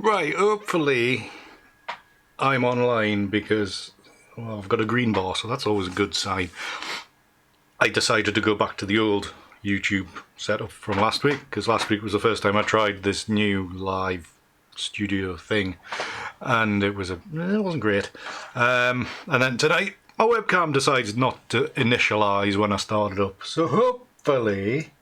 Right, hopefully I'm online because I've got a green bar, so that's always a good sign. I decided to go back to the old YouTube setup from last week because last week was the first time I tried this new live studio thing, and it wasn't great. And then tonight my webcam decided not to initialize when I started up, so hopefully,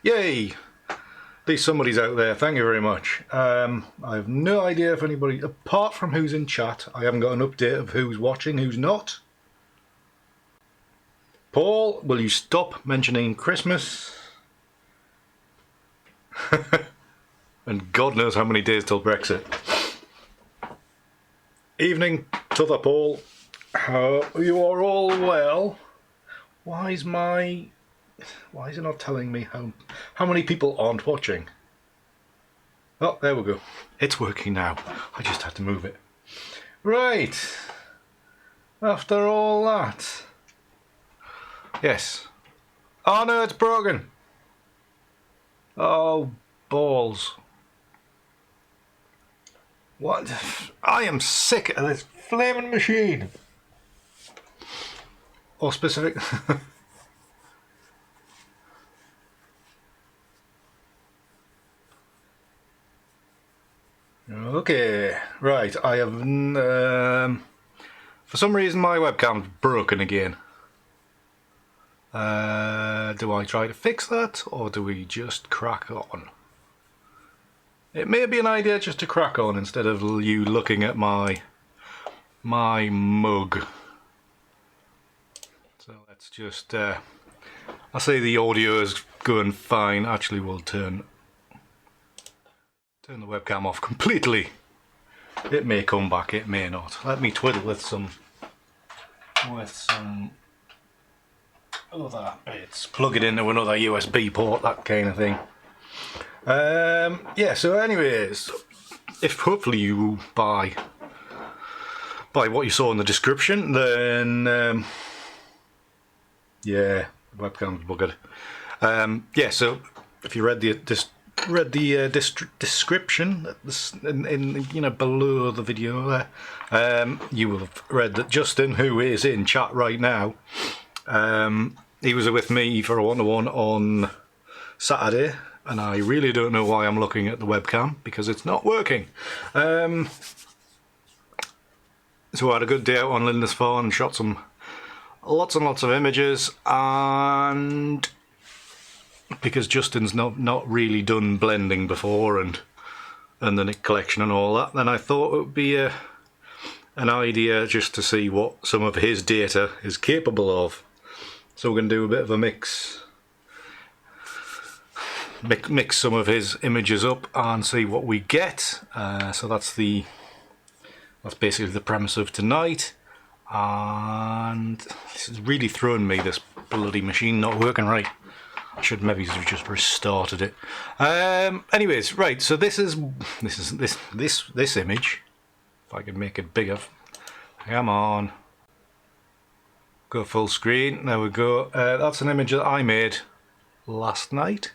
yay! At least somebody's out there. Thank you very much. I have no idea if anybody, apart from who's in chat, I haven't got an update of who's watching, who's not. Paul, will you stop mentioning Christmas? And God knows how many days till Brexit. Evening, t'other Paul. You are all well. Why is it not telling me how many people aren't watching? Oh, there we go. It's working now. I just had to move it. Right. After all that. Yes. Oh no, it's broken. Oh, balls. What? I am sick of this flaming machine. Or specific... Okay, right, I have, for some reason my webcam's broken again. Do I try to fix that, or do we just crack on? It may be an idea just to crack on instead of you looking at my mug. So let's just, I say the audio is going fine. Actually we'll turn the webcam off completely. It may come back, it may not. Let me twiddle with some other bits. Plug it into another USB port, that kind of thing. Yeah, so anyways, if hopefully you buy what you saw in the description, then yeah, the webcam's buggered. Yeah, so if you read the description in below the video there, you will have read that Justin, who is in chat right now, he was with me for a one-to-one on Saturday, and I really don't know why I'm looking at the webcam because it's not working. So I had a good day out on Lindisfarne, shot some lots and lots of images, and because Justin's not really done blending before and the Nik collection and all that, then I thought it would be an idea just to see what some of his data is capable of. So we're going to do a bit of a mix some of his images up and see what we get. So that's basically the premise of tonight. And this is really throwing me, this bloody machine not working right. I should maybe have just restarted it. Anyways, right. So this image. If I can make it bigger. Come on. Go full screen. There we go. That's an image that I made last night.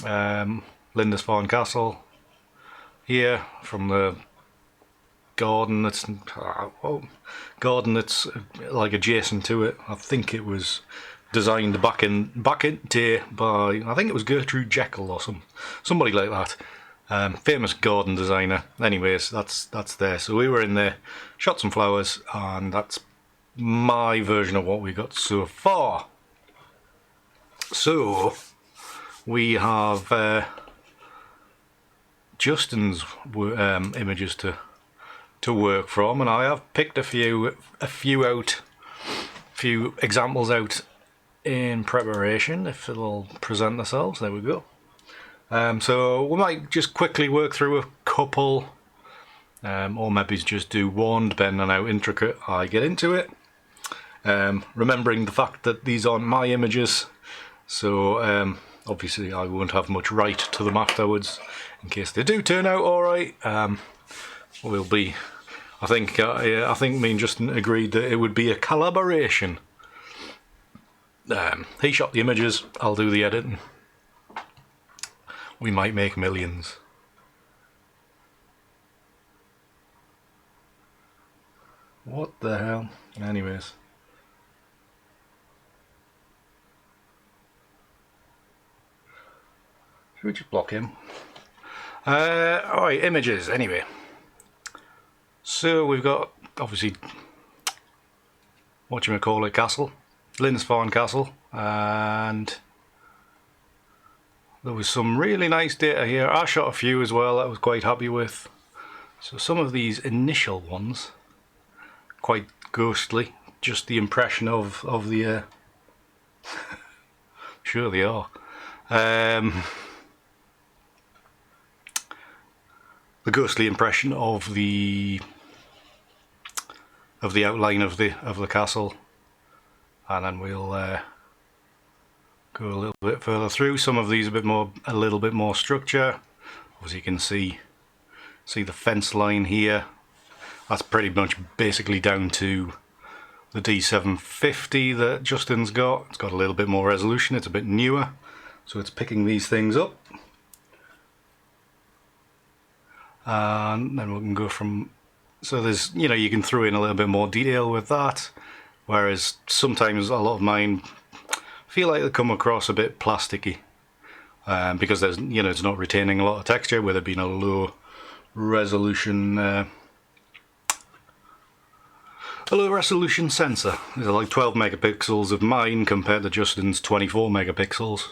Lindisfarne Castle. Here from the garden that's like adjacent to it. I think it was designed back in day by, I think it was Gertrude Jekyll or somebody like that, famous garden designer. Anyways, that's there. So we were in there, shot some flowers, and that's my version of what we got so far. So we have Justin's images to work from, and I have picked a few examples out in preparation if it'll present themselves. There we go. So we might just quickly work through a couple, or maybe just do one depending on how intricate I get into it, remembering the fact that these aren't my images, so obviously I won't have much right to them afterwards. In case they do turn out alright, we'll be, I think me and Justin agreed that it would be a collaboration. He shot the images, I'll do the editing. We might make millions. What the hell? Anyways. Should we just block him? Alright, images, anyway. So we've got, obviously, whatchamacallit castle. Lindisfarne castle. And there was some really nice data here. I shot a few as well that I was quite happy with. So some of these initial ones, quite ghostly. Just the impression of the... sure they are. The ghostly impression of the outline of the castle, and then we'll go a little bit further through. Some of these a little bit more structure. As you can see the fence line here. That's pretty much basically down to the D750 that Justin's got. It's got a little bit more resolution. It's a bit newer, so it's picking these things up. And then we can go from, so there's, you know, you can throw in a little bit more detail with that, whereas sometimes a lot of mine feel like they come across a bit plasticky, because there's, you know, it's not retaining a lot of texture with it being a low resolution sensor. There's like 12 megapixels of mine compared to Justin's 24 megapixels,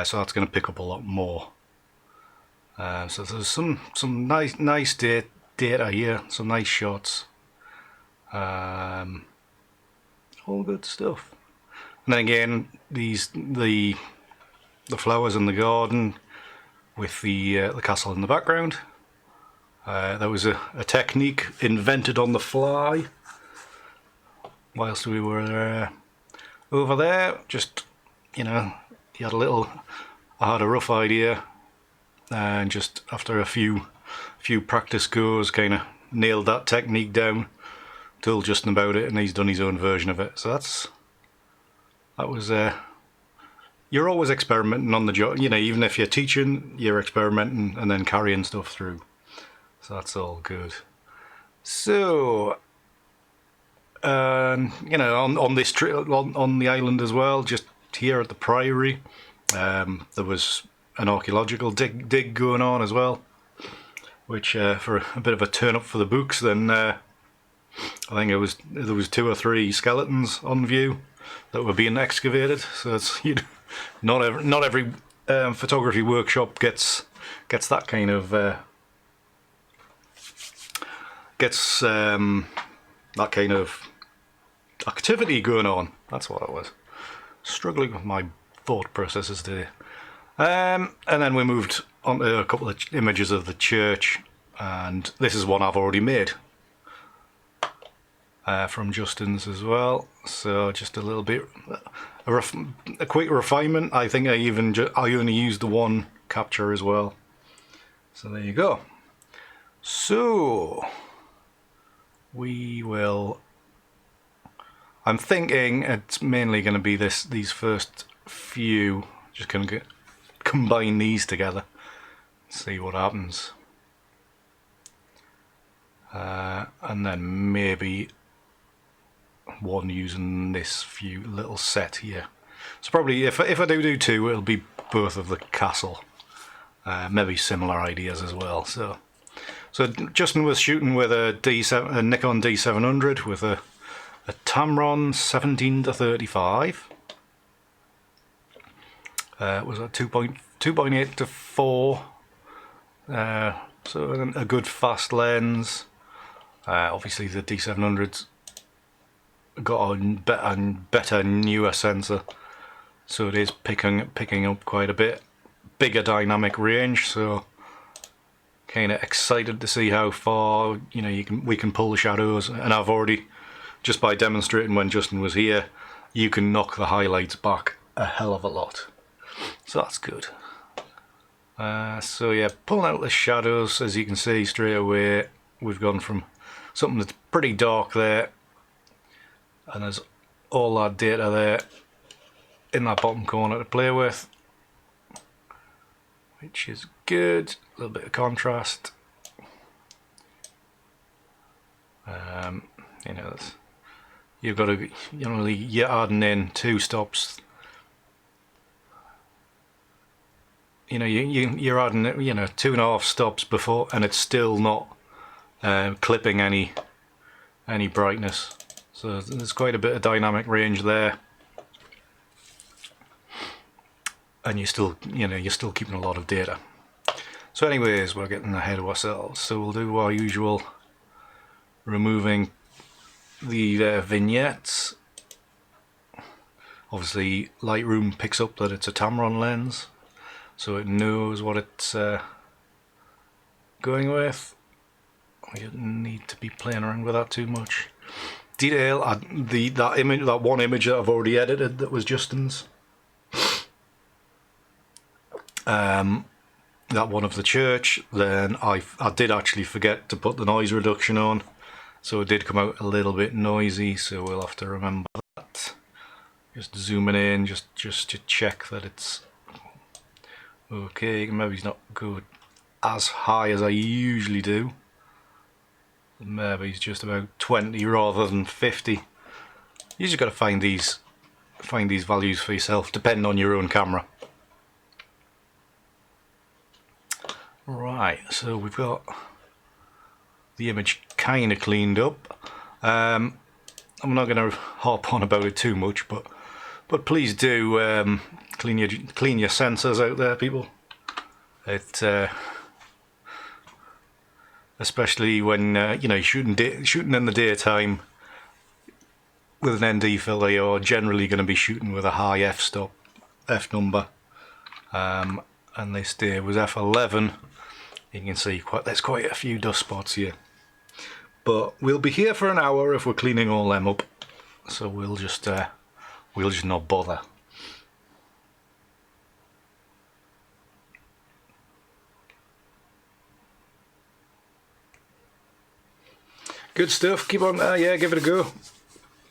so that's going to pick up a lot more. So there's some nice data here, some nice shots, all good stuff. And then again, the flowers in the garden with the castle in the background. That was a technique invented on the fly whilst we were over there. Just, you know, I had a rough idea. And just after a few practice goes, kind of nailed that technique down, told Justin about it, and he's done his own version of it. So that was you're always experimenting on the job, you know, even if you're teaching, you're experimenting and then carrying stuff through. So that's all good. So you know, on this trip on the island as well, just here at the Priory, there was an archaeological dig going on as well, which for a bit of a turn up for the books. Then I think there was 2 or 3 skeletons on view that were being excavated. So it's, you know, not every photography workshop gets that kind of that kind of activity going on. That's what it was. Struggling with my thought processes today. And then we moved on to a couple of images of the church, and this is one I've already made from Justin's as well. So just a little bit, a quick refinement. I think I only used the one capture as well. So there you go. So we will. I'm thinking it's mainly going to be these first few. Just going to combine these together, see what happens, and then maybe one using this few little set here. So probably if I do 2, it'll be both of the castle, maybe similar ideas as well. So Justin was shooting with a Nikon D750 with a Tamron 17-35. It was a 2.8 to 4, so a good fast lens. Obviously the D700's got a better newer sensor, so it is picking up quite a bit bigger dynamic range. So kind of excited to see how far, you know, we can pull the shadows. And I've already, just by demonstrating when Justin was here, you can knock the highlights back a hell of a lot. So that's good. So yeah, pulling out the shadows, as you can see straight away, we've gone from something that's pretty dark there, and there's all that data there, in that bottom corner to play with, which is good. A little bit of contrast. You know, you've got to, you're adding in 2 stops. You know, you're adding, 2.5 stops before, and it's still not clipping any brightness. So there's quite a bit of dynamic range there, and you're still keeping a lot of data. So anyways, we're getting ahead of ourselves. So we'll do our usual removing the vignettes. Obviously Lightroom picks up that it's a Tamron lens, so it knows what it's going with. We don't need to be playing around with that too much. Detail, that one image that I've already edited that was Justin's, that one of the church, then I did actually forget to put the noise reduction on, so it did come out a little bit noisy, so we'll have to remember that. Just zooming in just to check that it's okay. Maybe it's not good as high as I usually do. Maybe it's just about 20 rather than 50. You just got to find these values for yourself, depending on your own camera. Right, so we've got the image kind of cleaned up. I'm not going to harp on about it too much, but please do clean your sensors out there, people. Especially when you're shooting in the daytime with an ND filter, you're generally going to be shooting with a high f number, and this day was f11. You can see there's quite a few dust spots here, but we'll be here for an hour if we're cleaning all them up, so we'll just not bother. Good stuff. Keep on, yeah, give it a go.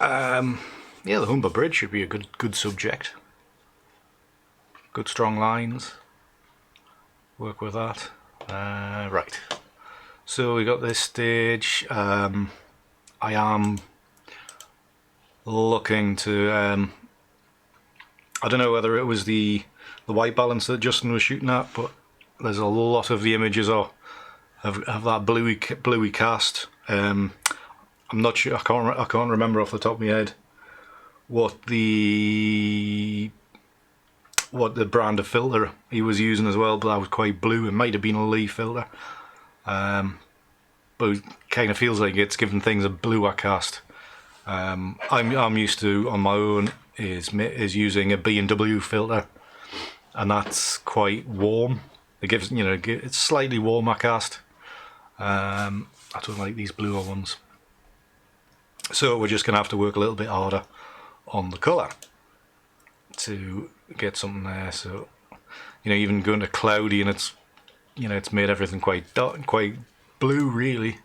Yeah, the Humber Bridge should be a good subject. Good strong lines. Work with that. Right. So we got this stage. I am looking to. I don't know whether it was the white balance that Justin was shooting at, but there's a lot of the images of that bluey cast. I'm not sure. I can't remember off the top of my head what the brand of filter he was using as well, but that was quite blue. It might have been a Lee filter, but it kind of feels like it's giving things a bluer cast. I'm used to, on my own, is using a B&W filter, and that's quite warm. It gives, it's slightly warmer cast. I don't like these bluer ones, so we're just gonna have to work a little bit harder on the colour to get something there. So even going to cloudy, and it's it's made everything quite dark, quite blue really.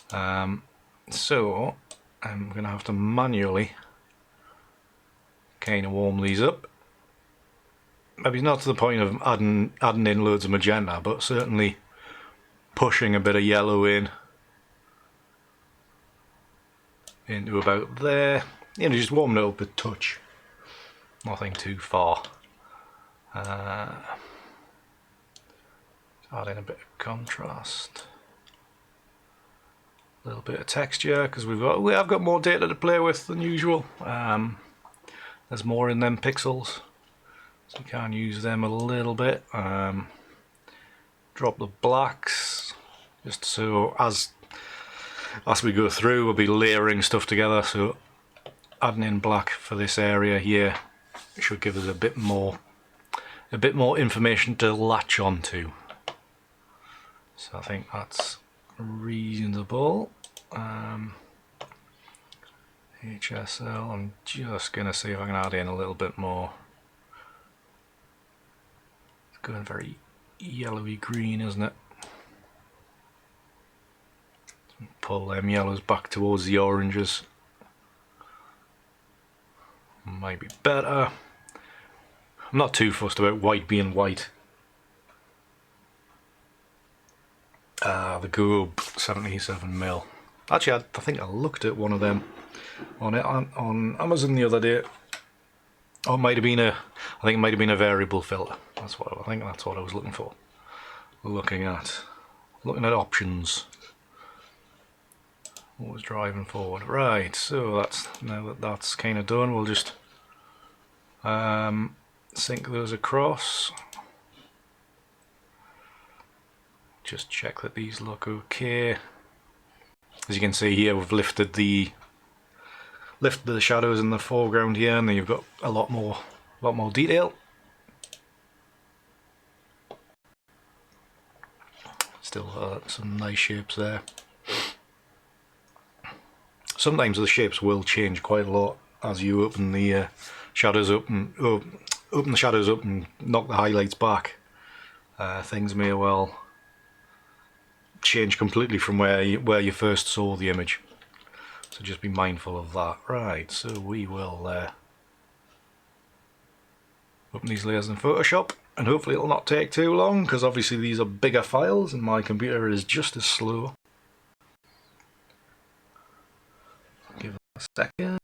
So I'm gonna have to manually kind of warm these up. Maybe not to the point of adding in loads of magenta, but certainly pushing a bit of yellow into about there. Just warming it up a touch. Nothing too far. Add in a bit of contrast, a little bit of texture, because we have got more data to play with than usual. There's more in them pixels, so you can use them a little bit. Drop the blacks, just so as we go through, we'll be layering stuff together. So adding in black for this area here should give us a bit more information to latch onto. So I think that's reasonable. HSL, I'm just gonna see if I can add in a little bit more. It's going very yellowy green, isn't it? Pull them yellows back towards the oranges. Might be better. I'm not too fussed about white being white. The Gobe 77mm. Actually, I think I looked at one of them on Amazon the other day. Oh, it might have been I think it might have been a variable filter. I think that's what I was looking for. Looking at options. What was driving forward? Right. So now that that's kind of done, we'll just sync those across. Just check that these look okay. As you can see here, we've lifted the shadows in the foreground here, and then you've got a lot more detail. Still some nice shapes there. Sometimes the shapes will change quite a lot as you open the shadows up and open the shadows up and knock the highlights back. Things may well change completely from where you first saw the image. So just be mindful of that. Right, so we will open these layers in Photoshop, and hopefully it'll not take too long, because obviously these are bigger files and my computer is just as slow. Give it a second.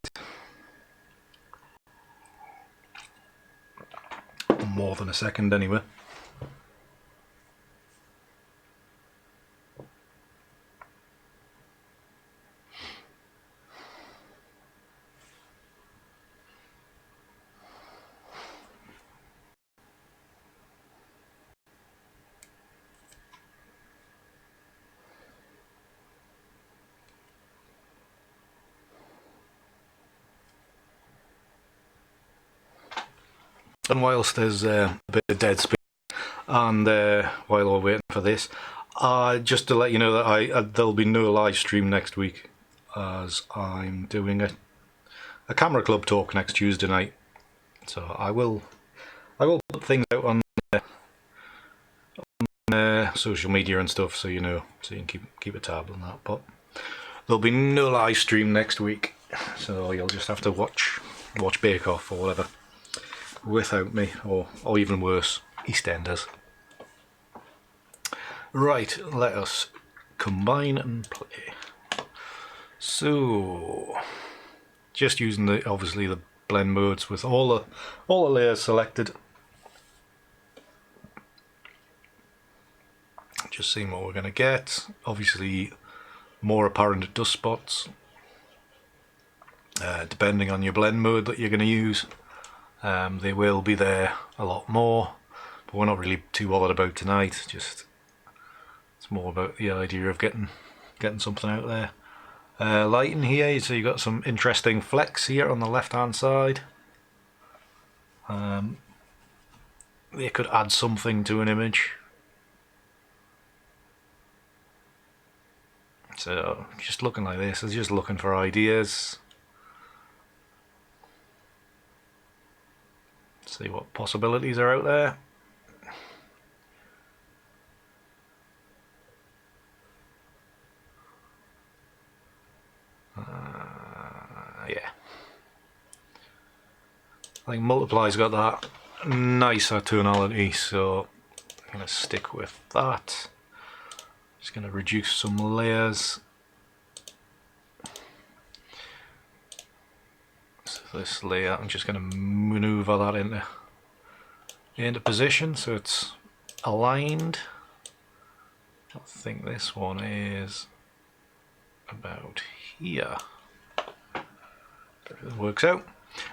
More than a second anyway. And whilst there's a bit of dead space, and while we're waiting for this, just to let you know that there'll be no live stream next week, as I'm doing a camera club talk next Tuesday night. So I will put things out on social media and stuff, so you know, so you can keep a tab on that. But there'll be no live stream next week, so you'll just have to watch Bake Off or whatever without me, or even worse, EastEnders. Right, let us combine and play. So, just using obviously the blend modes with all the layers selected. Just seeing what we're going to get. Obviously, more apparent dust spots, depending on your blend mode that you're going to use. They will be there a lot more, but we're not really too bothered about tonight. Just it's more about the idea of getting something out there. Lighting here, so you've got some interesting flecks here on the left hand side. They could add something to an image. So just looking like this, is just looking for ideas. See what possibilities are out there. Yeah, I think Multiply's got that nicer tonality, so I'm going to stick with that. Just going to reduce some layers. So this layer, I'm just going to maneuver that into position so it's aligned. I think this one is about here. Everything works out.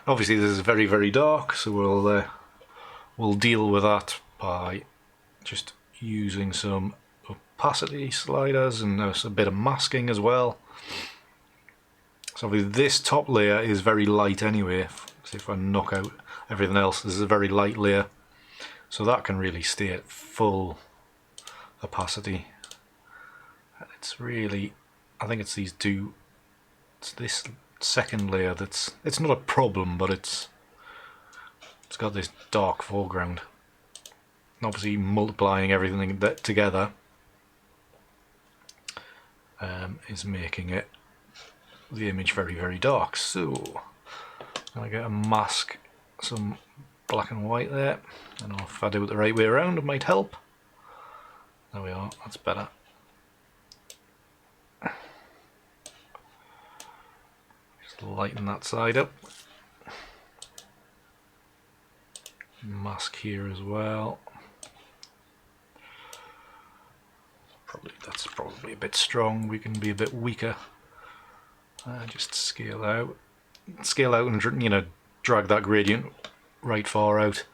Obviously this is very, very dark, so we'll deal with that by just using some opacity sliders and a bit of masking as well. So obviously this top layer is very light anyway. So if I knock out everything else, this is a very light layer, so that can really stay at full opacity. It's really, I think it's these two. It's this second layer it's not a problem, but it's got this dark foreground. And obviously multiplying everything together is making the image very, very dark. So I'm going to mask some black and white there. I don't know if I do it the right way around, it might help. There we are, that's better. Just lighten that side up. Mask here as well. That's probably a bit strong. We can be a bit weaker. Just scale out and, you know, drag that gradient right far out.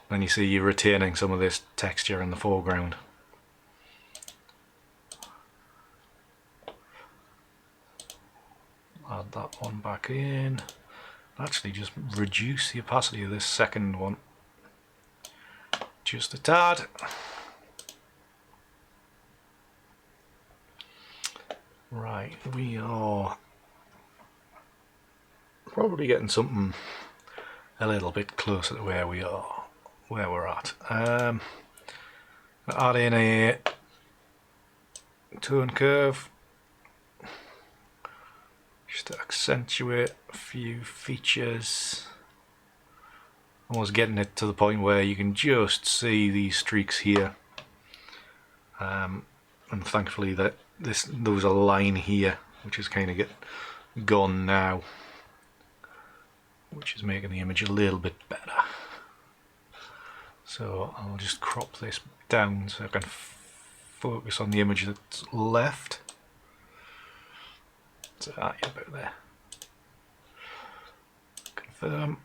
Then you see you're retaining some of this texture in the foreground. Add that one back in. Actually, just reduce the opacity of this second one just a tad. Right, we are probably getting something a little bit closer to where we're at. Add in a tone curve just to accentuate a few features. Almost getting it to the point where you can just see these streaks here, and thankfully there was a line here which is kind of gone now, which is making the image a little bit better. So I'll just crop this down so I can focus on the image that's left. So about there. Confirm.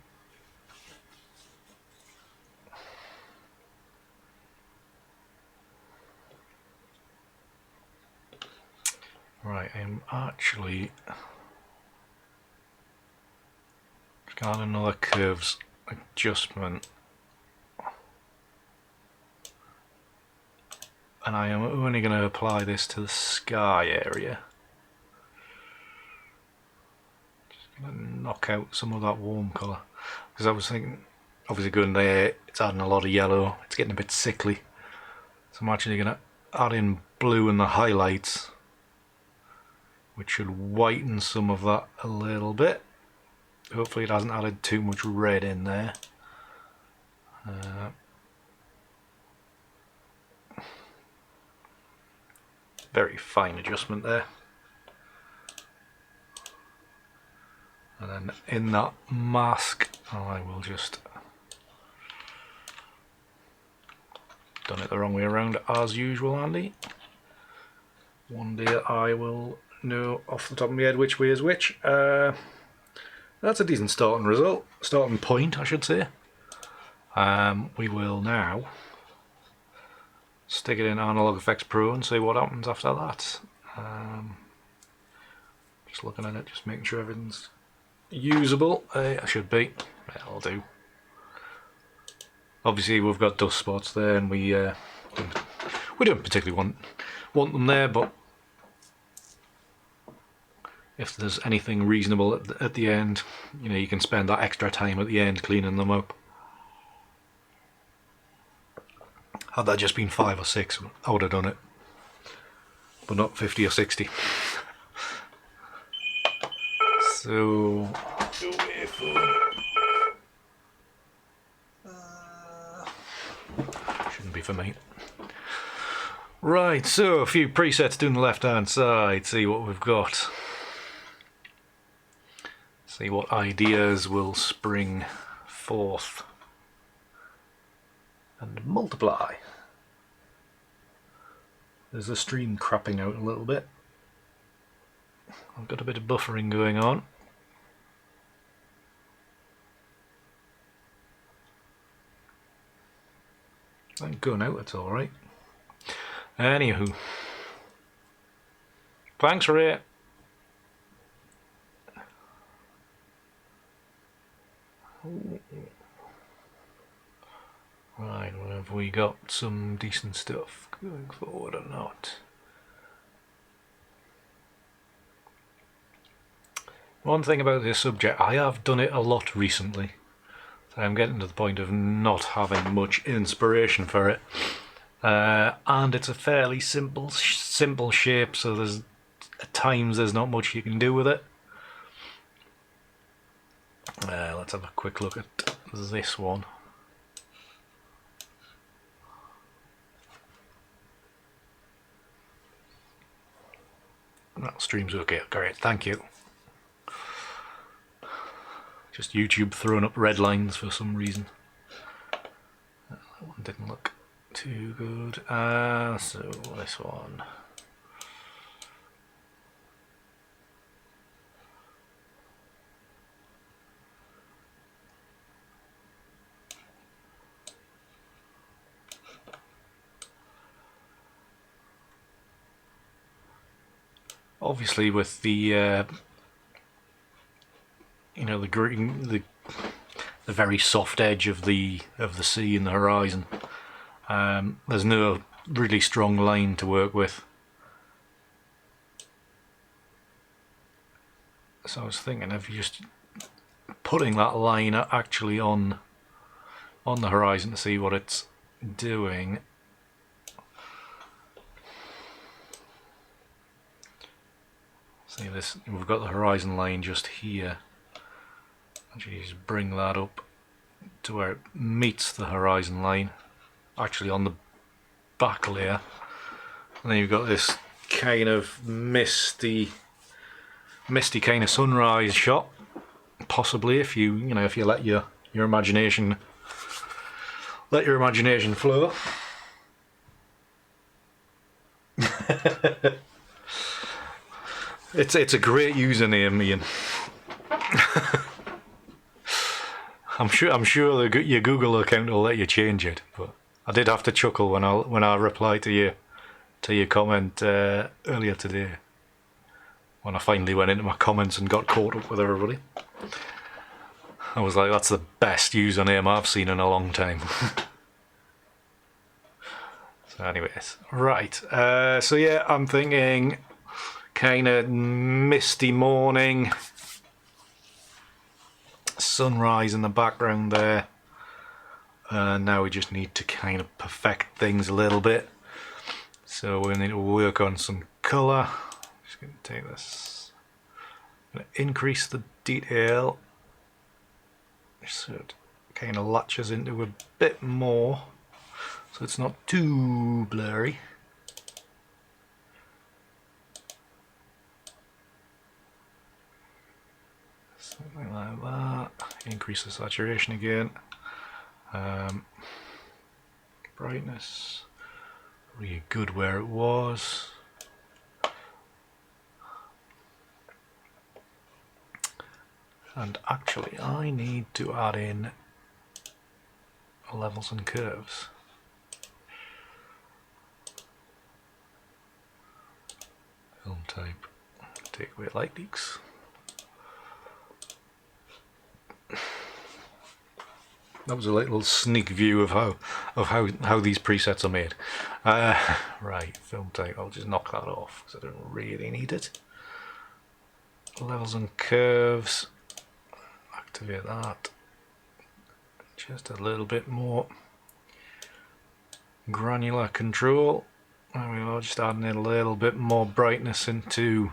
Right, I'm actually got another curves adjustment, and I am only going to apply this to the sky area. Just going to knock out some of that warm colour, because I was thinking, obviously going there, it's adding a lot of yellow, it's getting a bit sickly, so I'm actually going to add in blue in the highlights, which should whiten some of that a little bit. Hopefully it hasn't added too much red in there. Very fine adjustment there. And then in that mask, I will just done it the wrong way around as usual, Andy. One day I will know off the top of my head which way is which. That's a decent starting point I should say. We will now stick it in Analog Effects Pro and see what happens after that. Just looking at it, just making sure everything's usable. I should be. That'll do. Obviously we've got dust spots there, and we don't particularly want them there, but if there's anything reasonable at the end, you know, you can spend that extra time at the end cleaning them up. Had that just been 5 or 6, I would have done it, but not 50 or 60. So, shouldn't be for me. Right, so a few presets down the left hand side, see what we've got. See what ideas will spring forth and multiply. There's the stream crapping out a little bit. I've got a bit of buffering going on. I'm going out, it's alright. Anywho. Thanks for it. Right, well, have we got some decent stuff going forward or not? One thing about this subject, I have done it a lot recently. So I'm getting to the point of not having much inspiration for it. And it's a fairly simple shape, so there's at times there's not much you can do with it. Let's have a quick look at this one. stream's okay. Great, thank you. Just YouTube throwing up red lines for some reason. That one didn't look too good. So this one. Obviously, with the you know, the green, the very soft edge of the sea and the horizon, there's no really strong line to work with. So I was thinking of just putting that line actually on the horizon to see what it's doing. See this, we've got the horizon line just here. Actually just bring that up to where it meets the horizon line, actually on the back layer. And then you've got this kind of misty kind of sunrise shot, possibly, if you let your imagination flow. It's a great username, Ian. I'm sure your Google account will let you change it, but I did have to chuckle when I replied to your comment earlier today, when I finally went into my comments and got caught up with everybody. I was like, that's the best username I've seen in a long time. So anyways, right, so yeah, I'm thinking kind of misty morning, sunrise in the background there. Now we just need to kind of perfect things a little bit. So we need to work on some colour. Just going to take this, I'm going to increase the detail so it kind of latches into a bit more, so it's not too blurry. Something like that. Increase the saturation again. Brightness, really good where it was. And actually I need to add in levels and curves. Film type, take away light leaks. That was a little sneak view of how these presets are made. Right, film type, I'll just knock that off because I don't really need it. Levels and curves, activate that. Just a little bit more granular control. There we are, just adding in a little bit more brightness into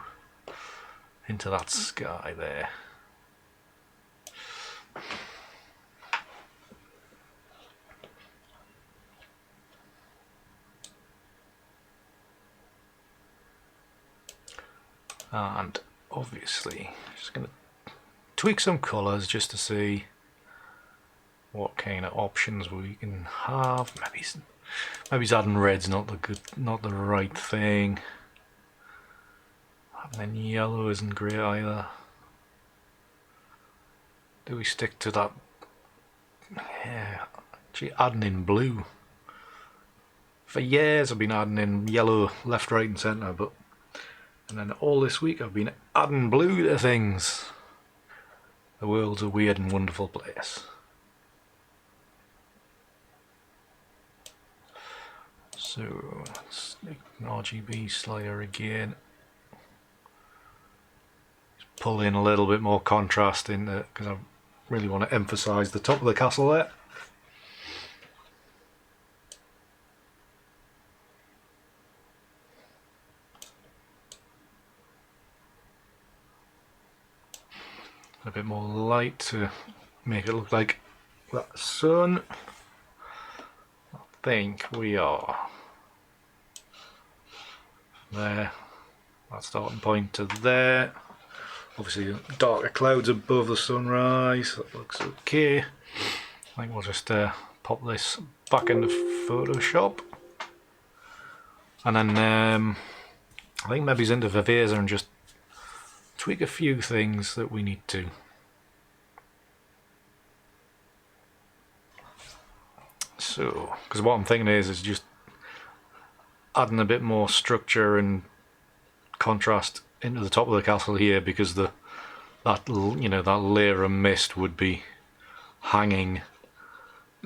that sky there. And obviously just going to tweak some colours just to see what kind of options we can have. Maybe adding red's not the right thing. And then yellow isn't great either. Do we stick to that? Yeah, actually adding in blue. For years I've been adding in yellow left, right and centre, and then all this week I've been adding blue to things. The world's a weird and wonderful place. So let's make an RGB slider again. Just pull in a little bit more contrast in there because I really want to emphasise the top of the castle there. A bit more light to make it look like that sun. I think we are there. that starting point to there. Obviously darker clouds above the sunrise, that looks okay. I think we'll just pop this back into Photoshop, and then I think maybe into Viveza and just tweak a few things that we need to. So, because what I'm thinking is just adding a bit more structure and contrast into the top of the castle here, because that layer of mist would be hanging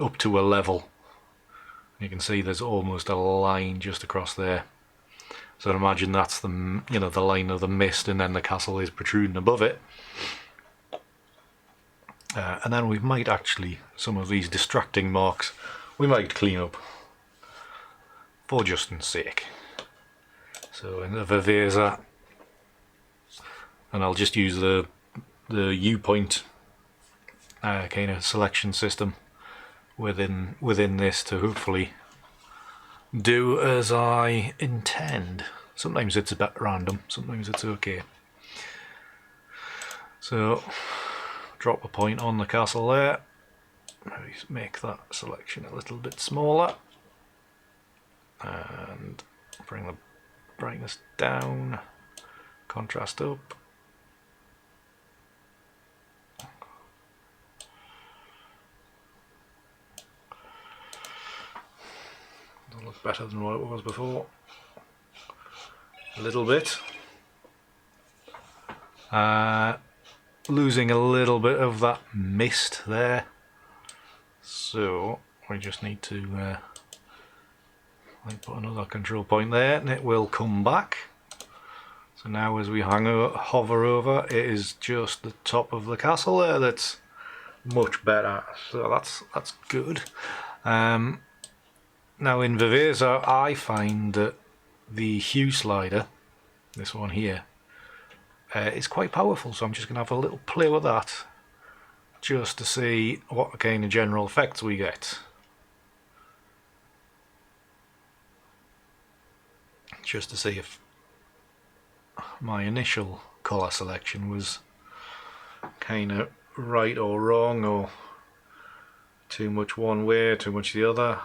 up to a level. You can see there's almost a line just across there. So I'd imagine that's the line of the mist, and then the castle is protruding above it. And then we might actually, some of these distracting marks, we might clean up for Justin's sake. So in the Viveza, and I'll just use the U-point kind of selection system within this to hopefully do as I intend. Sometimes it's a bit random, sometimes it's okay. So drop a point on the castle there, maybe make that selection a little bit smaller, and bring the brightness down, contrast up. Doesn't look better than what it was before. A little bit. Losing a little bit of that mist there. So we just need to put another control point there, and it will come back. So now as we hover over, it is just the top of the castle there that's much better. So that's good. Now in Viveza, I find that the hue slider, this one here, is quite powerful. So I'm just going to have a little play with that, just to see what kind of general effects we get. Just to see if my initial colour selection was kind of right or wrong, or too much one way, too much the other.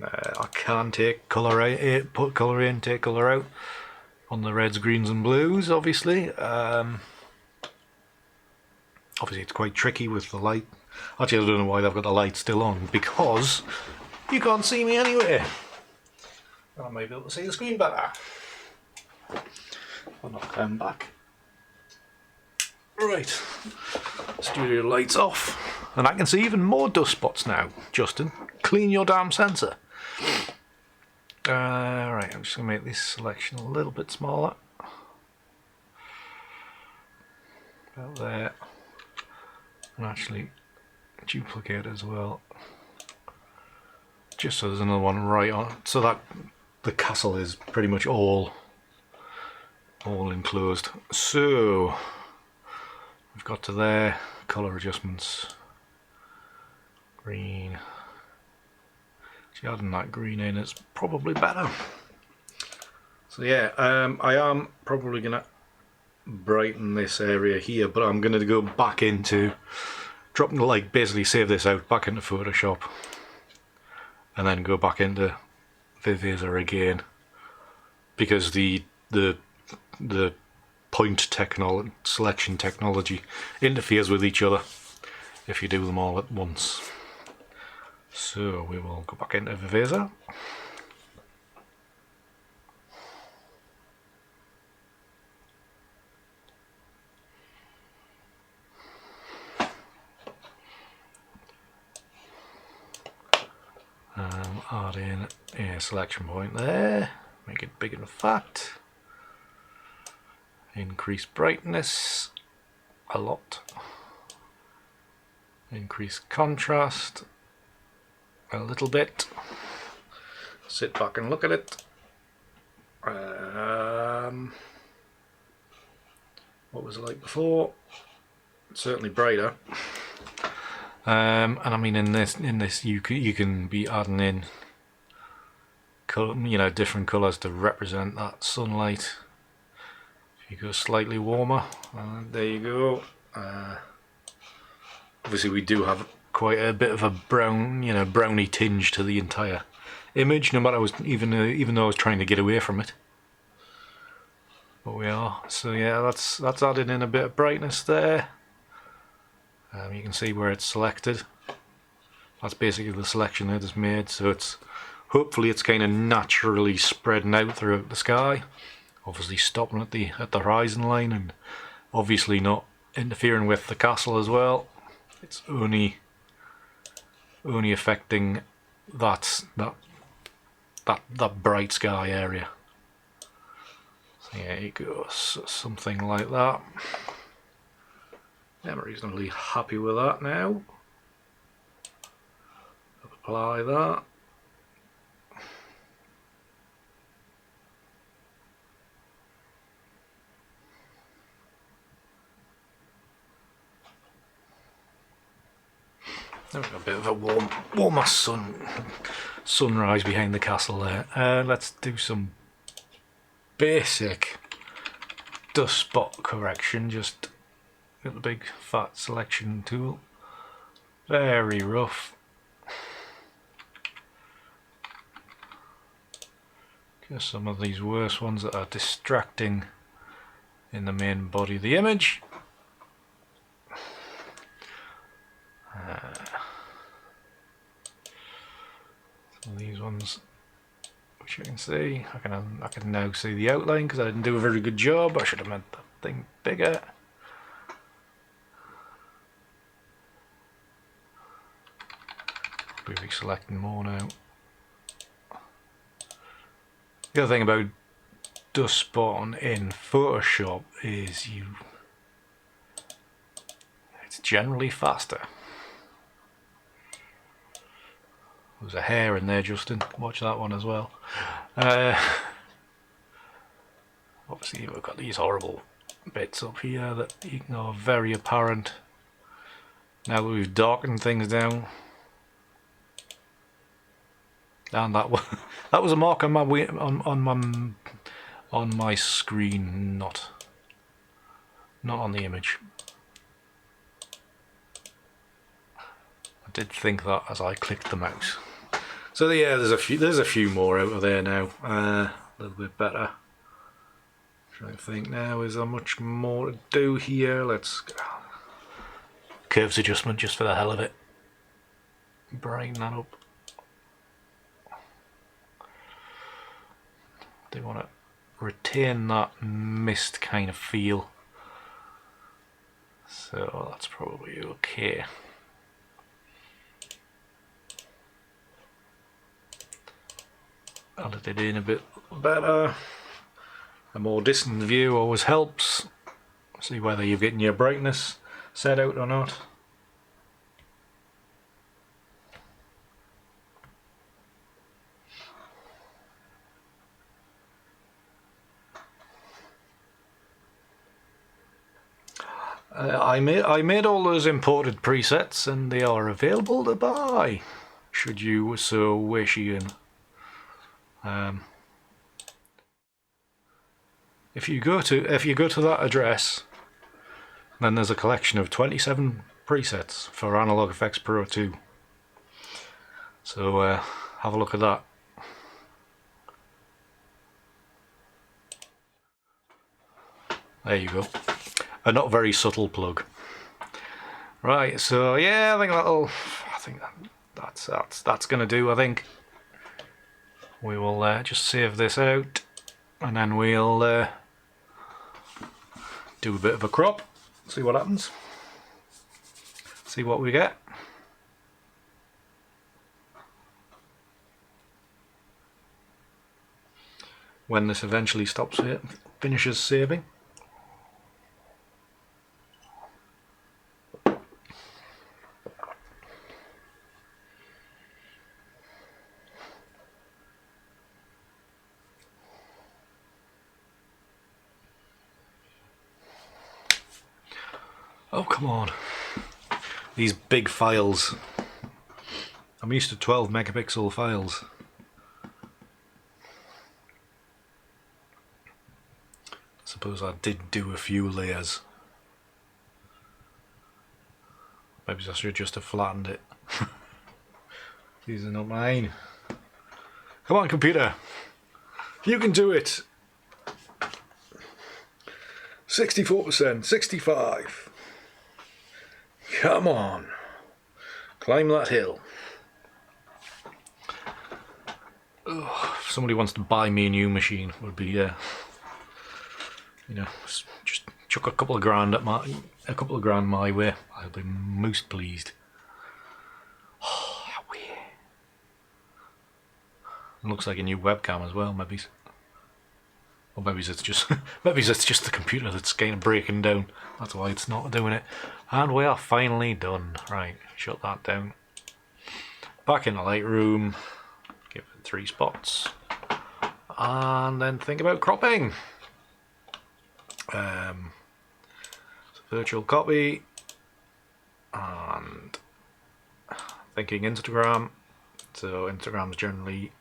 I can take colour out, put colour in, take colour out on the reds, greens and blues, obviously. Obviously it's quite tricky with the light. Actually, I don't know why they've got the light still on, because you can't see me anyway. I may be able to see the screen better. I'll not come back. Right, studio lights off, and I can see even more dust spots now. Justin, clean your damn sensor. Right, I'm just going to make this selection a little bit smaller. About there. And actually duplicate as well. Just so there's another one right on, so that the castle is pretty much all enclosed. So we've got to there, colour adjustments, green. Adding that green in is probably better. So yeah, I am probably gonna brighten this area here, but I'm gonna go back into dropping the light, basically save this out back into Photoshop, and then go back into Viveza again, because the point selection technology interferes with each other if you do them all at once. So we will go back into Viveza. Add in a selection point there, make it big and fat, increase brightness a lot, increase contrast a little bit, sit back and look at it. What was it like before? Certainly brighter. And I mean, in this you can be adding in different colours to represent that sunlight. you go slightly warmer, and there you go. Obviously we do have quite a bit of a brown, browny tinge to the entire image, no matter even though I was trying to get away from it. But we are. So yeah, that's added in a bit of brightness there. You can see where it's selected. That's basically the selection that is made. So hopefully it's kind of naturally spreading out throughout the sky. Obviously stopping at the horizon line, and obviously not interfering with the castle as well. It's only affecting that bright sky area. So yeah, you go, something like that. I'm reasonably happy with that now. Apply that. There's a bit of a warmer sunrise behind the castle there. Let's do some basic dust spot correction. Just get the big fat selection tool. Very rough. Get some of these worse ones that are distracting in the main body of the image. Some of these ones, which you can see, I can now see the outline because I didn't do a very good job. I should have made that thing bigger. We'll be selecting more now. The other thing about dust spotting in Photoshop is it's generally faster. There's a hair in there, Justin. Watch that one as well. Obviously we've got these horrible bits up here that are very apparent now that we've darkened things down. And that was a mark on my screen, not on the image. I did think that as I clicked the mouse. So yeah, there's a few more out of there now. A little bit better. Trying to think now, is there much more to do here? Let's curves adjustment just for the hell of it. Brighten that up. They want to retain that mist kind of feel, so that's probably okay. Added it in a bit better. A more distant view always helps. See whether you're getting your brightness set out or not. I made all those imported presets, and they are available to buy, should you so wish, Ian. If you go to that address, then there's a collection of 27 presets for Analog Effects Pro 2. So have a look at that. There you go. A not very subtle plug. Right, so yeah, I think that's gonna do. I think we will just save this out, and then we'll do a bit of a crop, see what happens, see what we get. When this eventually stops here, finishes saving. Oh, come on. These big files. I'm used to 12 megapixel files. suppose I did do a few layers. Maybe I should just have flattened it. These are not mine. Come on, computer. You can do it. 64%, 65. Come on. Climb that hill. Ugh, if somebody wants to buy me a new machine, it would be, you know, just chuck a couple of grand my way. I'll be most pleased. Oh, how weird. It looks like a new webcam as well, maybe. Or maybe it's just the computer that's kind of breaking down. That's why it's not doing it. And we are finally done. Right, shut that down. Back in the Lightroom. Give it 3 spots. And then think about cropping. Virtual copy. And thinking Instagram. So Instagram's generally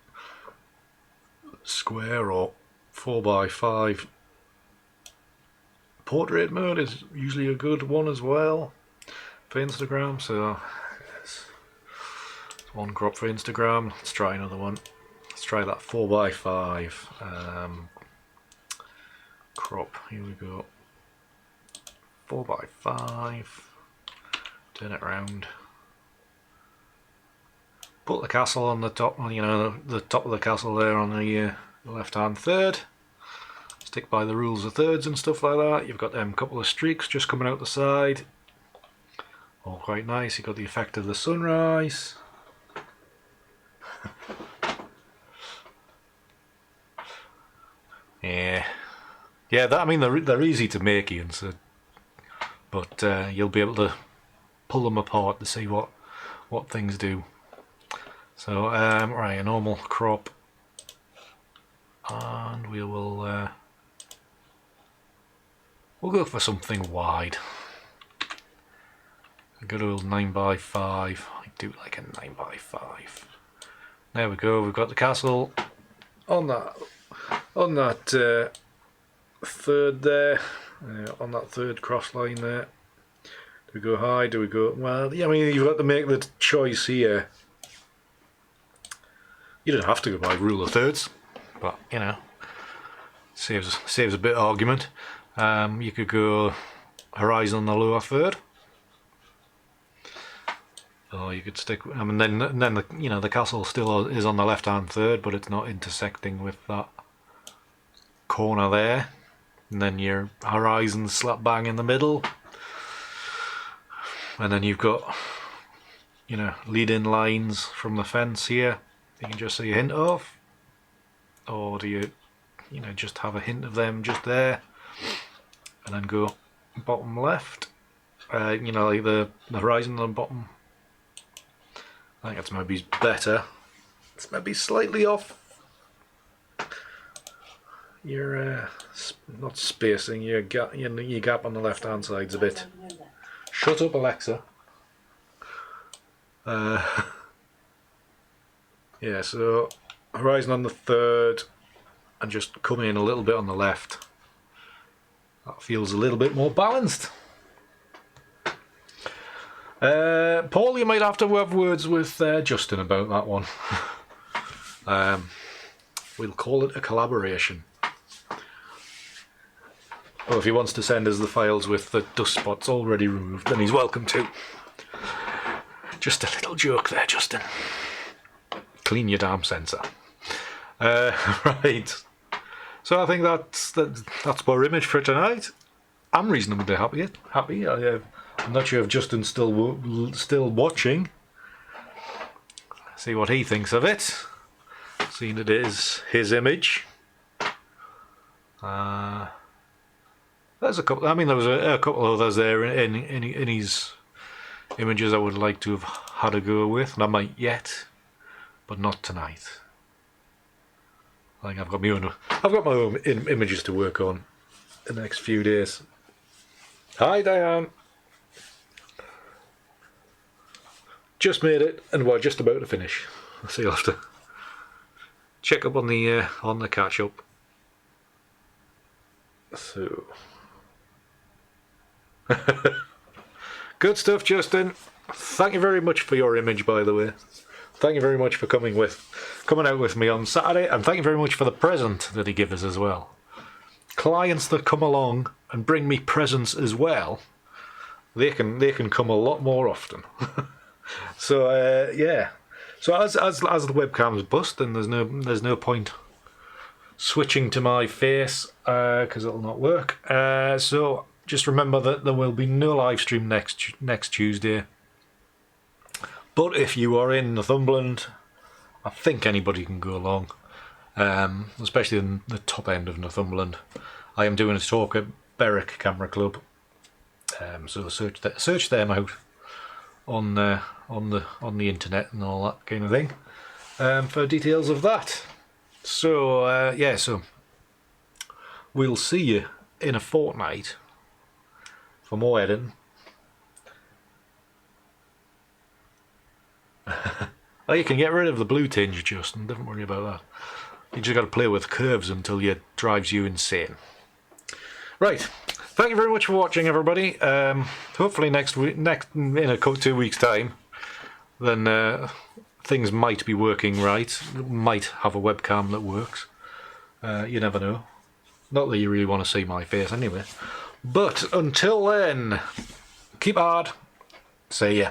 square or 4x5. Portrait mode is usually a good one as well for Instagram, so yes. One crop for Instagram. Let's try another one. Let's try that 4x5 crop. Here we go. 4x5. Turn it around. Put the castle on the top, you know, the top of the castle there on the left hand third. Stick by the rules of thirds and stuff like that. You've got them couple of streaks just coming out the side. All quite nice. You've got the effect of the sunrise. Yeah, that, I mean, they're easy to make, Ian, so, but you'll be able to pull them apart to see what things do. So right, a normal crop, and we will we'll go for something wide. A good old 9x5. I do like a 9x5. There we go. We've got the castle on that third there, on that third cross line there. Do we go high? Do we go? Well, yeah, I mean, you've got to make the choice here. You don't have to go by rule of thirds, but you know, saves a bit of argument. You could go horizon on the lower third, or you could stick. I mean, then the, you know, the castle still is on the left hand third, but it's not intersecting with that corner there. And then your horizon slap bang in the middle, and then you've got, you know, lead-in lines from the fence here. You can just see a hint of, or do you know, just have a hint of them just there, and then go bottom left. You know, like the horizon on the bottom. I think that's maybe better. It's maybe slightly off. Your not spacing. Your gap on the left hand side's a bit. Shut up, Alexa. Yeah, so horizon on the third, and just come in a little bit on the left. That feels a little bit more balanced. Paul, you might have to have words with Justin about that one. We'll call it a collaboration. Or if he wants to send us the files with the dust spots already removed, then he's welcome to. Just a little joke there, Justin. Clean your damn sensor. Right. So I think that's our image for tonight. I'm reasonably happy. I'm not sure if Justin's still watching. See what he thinks of it. Seeing it is his image. There's a couple. I mean, there was a couple of others there in his images I would like to have had a go with, and I might yet, but not tonight. I think I've got my own images to work on in the next few days. Hi, Diane. Just made it, and we're just about to finish. So you'll have to check up on the catch up. So good stuff, Justin. Thank you very much for your image, by the way. Thank you very much for coming out with me on Saturday, and thank you very much for the present that he gave us as well. Clients that come along and bring me presents as well, they can come a lot more often. So yeah. So as the webcam's bust, and there's no point switching to my face because it'll not work. So just remember that there will be no live stream next Tuesday. But if you are in Northumberland, I think anybody can go along, especially in the top end of Northumberland. I am doing a talk at Berwick Camera Club, so search them out on the internet and all that kind of thing for details of that. So yeah, so we'll see you in a fortnight for more editing. Oh, you can get rid of the blue tinge, Justin. Don't worry about that. You just got to play with curves until it drives you insane. Right. Thank you very much for watching, everybody. Hopefully in 2 weeks' time, then things might be working right. Might have a webcam that works. You never know. Not that you really want to see my face anyway. But until then, keep hard. See ya.